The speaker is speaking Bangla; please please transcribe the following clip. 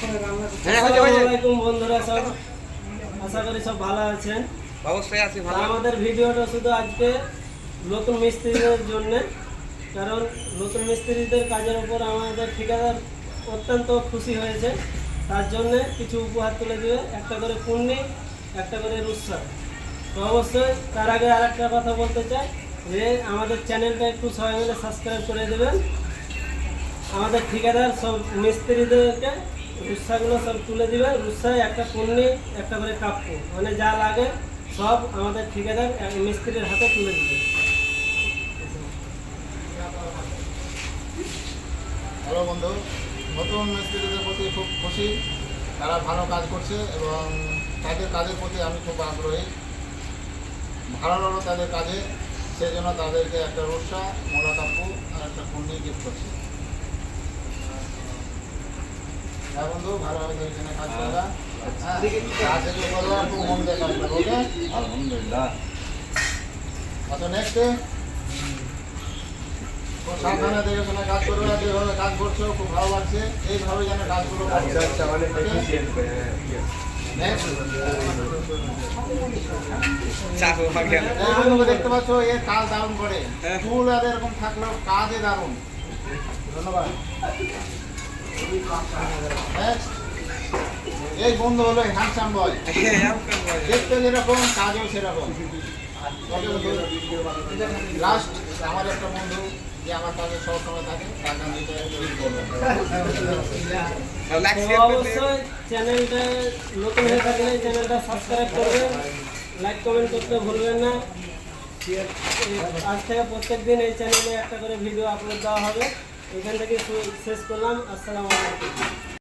আসসালামু আলাইকুম বন্ধুরা, সব আশা করি সব ভালো আছেন। অবশ্যই আছি ভালো। আমাদের ভিডিওটা শুধু আজকে নতুন মিস্ত্রিদের জন্য, কারণ নতুন মিস্ত্রিদের কাজের উপর আমাদের ঠিকাদার অত্যন্ত খুশি হয়েছে। তার জন্য কিছু উপহার তুলে দিবে, একটা করে পূর্ণি, একটা করে রুৎসাহ। তো অবশ্যই তার আগে আর একটা কথা বলতে চাই যে আমাদের চ্যানেলটা একটু সবাই মিলে সাবস্ক্রাইব করে দেবেন। আমাদের ঠিকাদার সব মিস্ত্রিদেরকে রুৎসাহগুলো সব তুলে দিবে। রুৎসাহ একটা পূর্ণি, একটা করে কাপ্য, মানে যা লাগে সব আমাদের ঠিকাদার মিস্ত্রির হাতে তুলে দিবে। হ্যালো বন্ধু, নতুন মিস্ত্রিদের প্রতি খুব খুশি। তারা ভালো কাজ করছে এবং তাদের কাজের প্রতি আমি খুব আগ্রহী। ভালো লাগলো তাদের কাজে, সেই জন্য তাদেরকে একটা রুৎসাহ, মোড়া কাপু আর একটা পূর্ণি গিফট করছি। হ্যাঁ বন্ধু, ভালোভাবে এখানে কাজ করবা। কাজ থেকে বলবো একটু মন দিয়ে কাজ করবো। ওকে, আলহামদুলিল্লাহ। আচ্ছা নেক্সট খুব সাবধানে দেখে শুনে কাজ করবে। যেভাবে কাজ করছো খুব ভালো লাগছে, এইভাবে যেন কাজগুলো করো। দেখতে পাচ্ছ এর কাজ দারুণ করে, চুল আর এরকম থাকলেও কাজে দারুণ। ধন্যবাদ। এই বন্ধু হলো হ্যান্ডসাম বয়, দেখতে যেরকম কাজও সেরকম। লাস্ট আমার একটা বন্ধু যে আমার কাছে সব সময় থাকে, তাকে আমি অবশ্যই চ্যানেলটা নতুন হয়ে থাকলে চ্যানেলটা সাবস্ক্রাইব করবেন, লাইক কমেন্ট করতে ভুলবেন না। আজ থেকে প্রত্যেকদিন এই চ্যানেলে একটা করে ভিডিও আপলোড দেওয়া হবে। এখান থেকে শেষ করলাম। আসসালামু আলাইকুম।